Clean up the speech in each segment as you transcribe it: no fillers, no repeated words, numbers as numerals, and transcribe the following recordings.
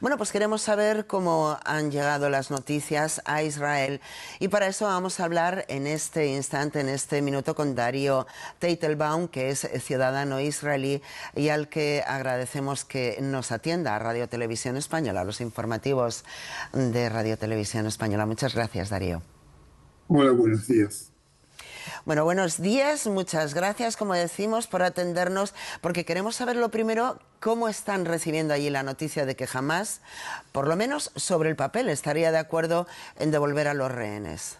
Bueno, pues queremos saber cómo han llegado las noticias a Israel y para eso vamos a hablar en este instante, en este minuto, con Darío Teitelbaum, que es ciudadano israelí y al que agradecemos que nos atienda a Radio Televisión Española, a los informativos de Radio Televisión Española. Muchas gracias, Darío. Hola, buenos días. Bueno, buenos días, muchas gracias, como decimos, por atendernos, porque queremos saber lo primero, cómo están recibiendo allí la noticia de que Hamás, por lo menos sobre el papel, estaría de acuerdo en devolver a los rehenes.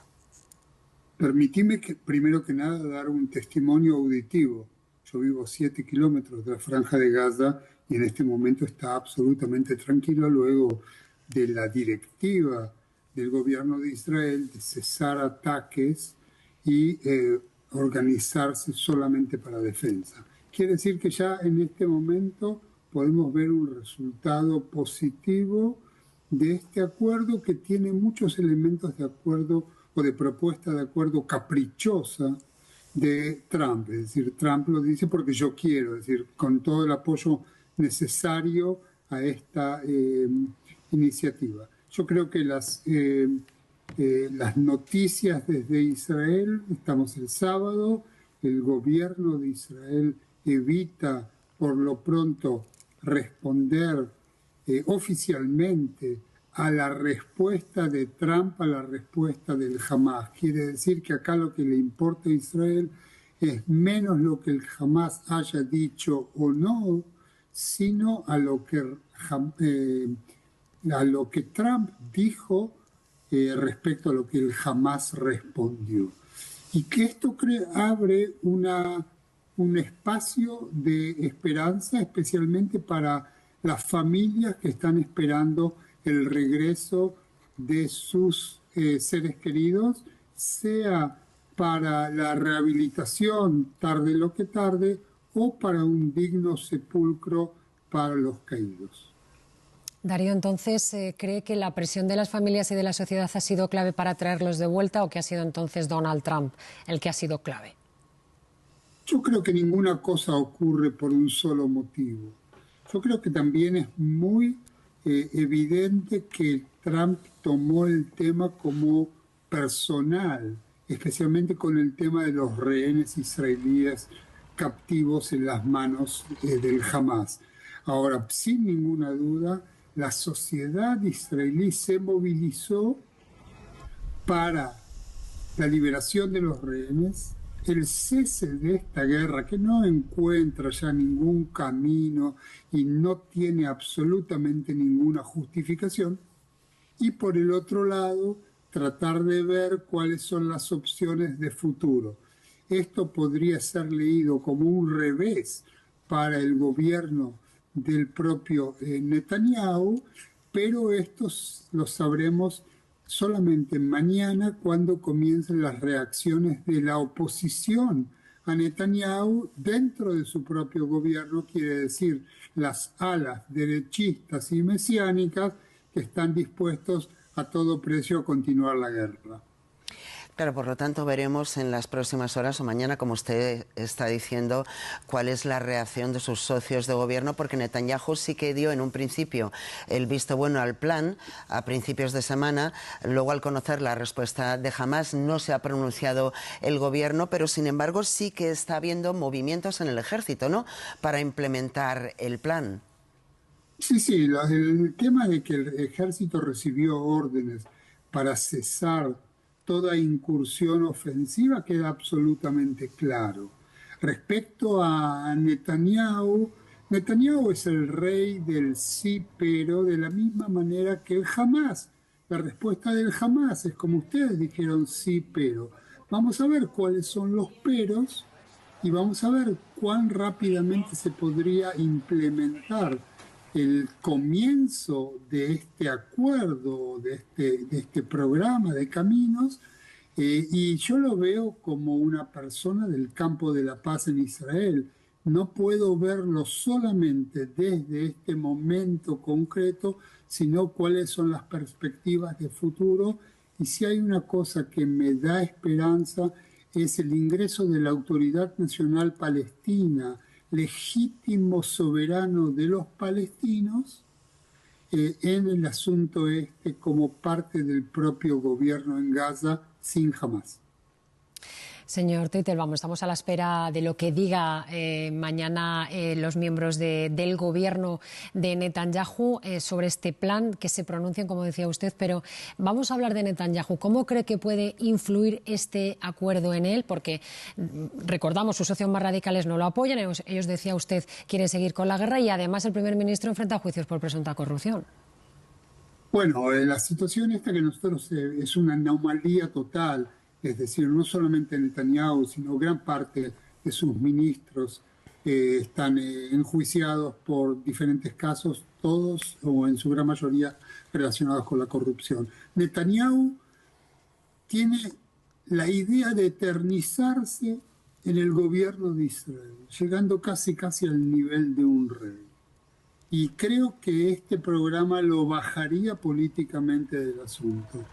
Permitime que, primero que nada, dar un testimonio auditivo. Yo vivo 7 kilómetros de la Franja de Gaza y en este momento está absolutamente tranquilo luego de la directiva del gobierno de Israel de cesar ataques y organizarse solamente para defensa. Quiere decir que ya en este momento podemos ver un resultado positivo de este acuerdo que tiene muchos elementos de acuerdo o de propuesta de acuerdo caprichosa de Trump. Es decir, Trump lo dice porque yo quiero, es decir, con todo el apoyo necesario a esta iniciativa. Yo creo que las noticias desde Israel, estamos el sábado, el gobierno de Israel evita por lo pronto responder oficialmente a la respuesta de Trump, a la respuesta del Hamás. Quiere decir que acá lo que le importa a Israel es menos lo que el Hamás haya dicho o no, sino a lo que Trump dijo respecto a lo que el Hamás respondió. Y que esto abre un espacio de esperanza, especialmente para las familias que están esperando el regreso de sus seres queridos, sea para la rehabilitación, tarde lo que tarde, o para un digno sepulcro para los caídos. Darío, entonces, ¿cree que la presión de las familias y de la sociedad ha sido clave para traerlos de vuelta o que ha sido entonces Donald Trump el que ha sido clave? Yo creo que ninguna cosa ocurre por un solo motivo. Yo creo que también es muy evidente que Trump tomó el tema como personal, especialmente con el tema de los rehenes israelíes captivos en las manos del Hamás. Ahora, sin ninguna duda, la sociedad israelí se movilizó para la liberación de los rehenes, el cese de esta guerra que no encuentra ya ningún camino y no tiene absolutamente ninguna justificación, y por el otro lado, tratar de ver cuáles son las opciones de futuro. Esto podría ser leído como un revés para el gobierno del propio Netanyahu, pero esto lo sabremos solamente mañana cuando comiencen las reacciones de la oposición a Netanyahu dentro de su propio gobierno, quiere decir las alas derechistas y mesiánicas que están dispuestos a todo precio a continuar la guerra. Claro, por lo tanto veremos en las próximas horas o mañana, como usted está diciendo, cuál es la reacción de sus socios de gobierno, porque Netanyahu sí que dio en un principio el visto bueno al plan a principios de semana. Luego, al conocer la respuesta de Hamás, no se ha pronunciado el gobierno, pero sin embargo sí que está habiendo movimientos en el ejército, ¿no?, para implementar el plan. Sí, el tema de que el ejército recibió órdenes para cesar toda incursión ofensiva queda absolutamente claro. Respecto a Netanyahu, Netanyahu es el rey del sí, pero de la misma manera que el Hamás. La respuesta del Hamás es como ustedes dijeron sí, pero. Vamos a ver cuáles son los peros y vamos a ver cuán rápidamente se podría implementar el comienzo de este acuerdo, de este programa de caminos, y yo lo veo como una persona del campo de la paz en Israel. No puedo verlo solamente desde este momento concreto, sino cuáles son las perspectivas de futuro. Y si hay una cosa que me da esperanza, es el ingreso de la Autoridad Nacional Palestina, legítimo soberano de los palestinos, en el asunto como parte del propio gobierno en Gaza sin Hamás. Señor Teitelbaum, estamos a la espera de lo que diga mañana los miembros del gobierno de Netanyahu sobre este plan, que se pronuncien, como decía usted, pero vamos a hablar de Netanyahu. ¿Cómo cree que puede influir este acuerdo en él? Porque, recordamos, sus socios más radicales no lo apoyan, ellos, decía usted, quieren seguir con la guerra y además el primer ministro enfrenta juicios por presunta corrupción. Bueno, la situación esta que nosotros es una anomalía total. Es decir, no solamente Netanyahu, sino gran parte de sus ministros están enjuiciados por diferentes casos, todos o en su gran mayoría relacionados con la corrupción. Netanyahu tiene la idea de eternizarse en el gobierno de Israel, llegando casi al nivel de un rey. Y creo que este programa lo bajaría políticamente del asunto.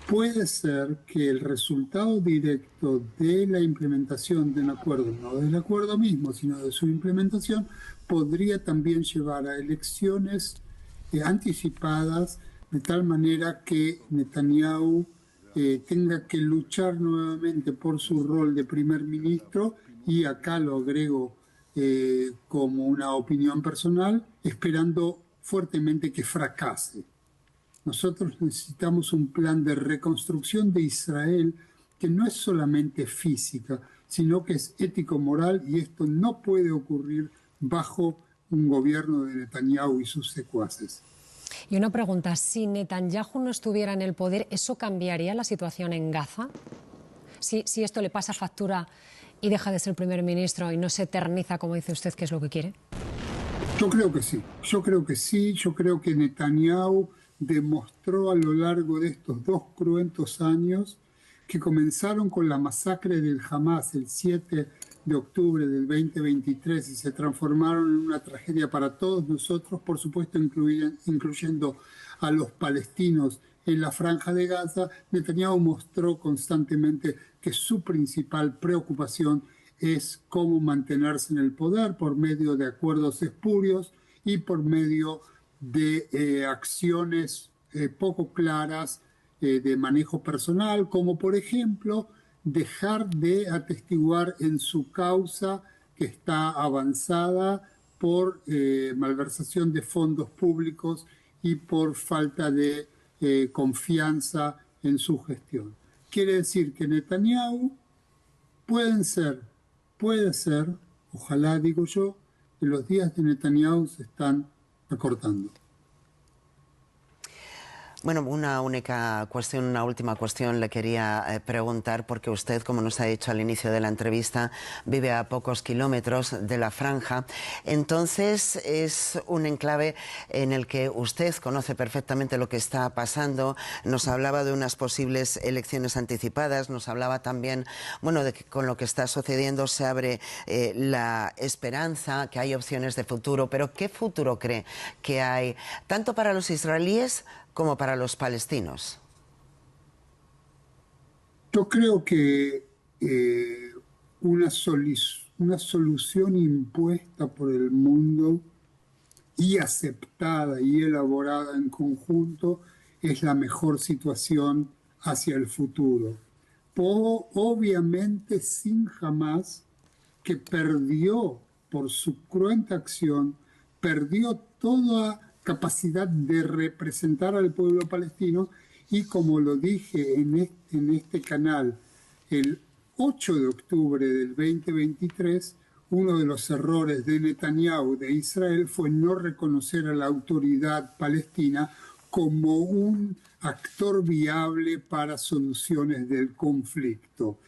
Puede ser que el resultado directo de la implementación de un acuerdo, no del acuerdo mismo, sino de su implementación, podría también llevar a elecciones anticipadas, de tal manera que Netanyahu tenga que luchar nuevamente por su rol de primer ministro, y acá lo agrego como una opinión personal, esperando fuertemente que fracase. Nosotros necesitamos un plan de reconstrucción de Israel que no es solamente física, sino que es ético-moral, y esto no puede ocurrir bajo un gobierno de Netanyahu y sus secuaces. Y una pregunta, si Netanyahu no estuviera en el poder, ¿eso cambiaría la situación en Gaza? Si esto le pasa factura y deja de ser primer ministro y no se eterniza, como dice usted, que es lo que quiere. Yo creo que sí, yo creo que Netanyahu demostró a lo largo de estos 2 cruentos años, que comenzaron con la masacre del Hamás el 7 de octubre del 2023 y se transformaron en una tragedia para todos nosotros, por supuesto incluyendo a los palestinos en la Franja de Gaza. Netanyahu mostró constantemente que su principal preocupación es cómo mantenerse en el poder por medio de acuerdos espurios y por medio de acciones poco claras de manejo personal, como por ejemplo dejar de atestiguar en su causa, que está avanzada, por malversación de fondos públicos y por falta de confianza en su gestión. Quiere decir que Netanyahu puede ser, ojalá digo yo, que los días de Netanyahu se están acortando. Bueno, una última cuestión le quería preguntar, porque usted, como nos ha dicho al inicio de la entrevista, vive a pocos kilómetros de la franja. Entonces, es un enclave en el que usted conoce perfectamente lo que está pasando. Nos hablaba de unas posibles elecciones anticipadas, nos hablaba también, bueno, de que con lo que está sucediendo se abre la esperanza, que hay opciones de futuro. Pero ¿qué futuro cree que hay, tanto para los israelíes como para los palestinos? Yo creo que una solución impuesta por el mundo y aceptada y elaborada en conjunto es la mejor situación hacia el futuro. Obviamente sin Hamás, que perdió por su cruenta acción, perdió toda capacidad de representar al pueblo palestino, y como lo dije en este canal el 8 de octubre del 2023, uno de los errores de Netanyahu de Israel fue no reconocer a la autoridad palestina como un actor viable para soluciones del conflicto.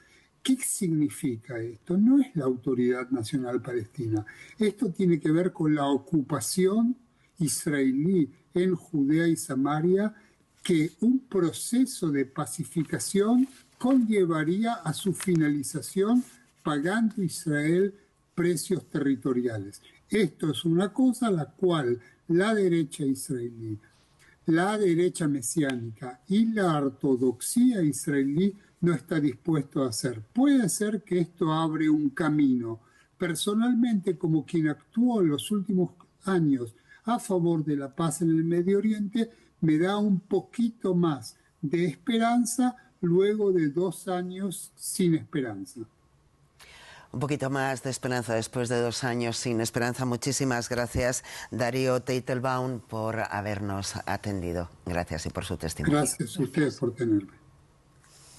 ¿Qué significa esto? No es la Autoridad Nacional Palestina. Esto tiene que ver con la ocupación israelí en Judea y Samaria, que un proceso de pacificación conllevaría a su finalización, pagando Israel precios territoriales. Esto es una cosa a la cual la derecha israelí, la derecha mesiánica y la ortodoxia israelí no está dispuesto a hacer. Puede ser que esto abre un camino. Personalmente, como quien actuó en los últimos años a favor de la paz en el Medio Oriente, me da un poquito más de esperanza luego de 2 años sin esperanza. Un poquito más de esperanza después de 2 años sin esperanza. Muchísimas gracias, Darío Teitelbaum, por habernos atendido. Gracias y por su testimonio. Gracias a ustedes por tenerme.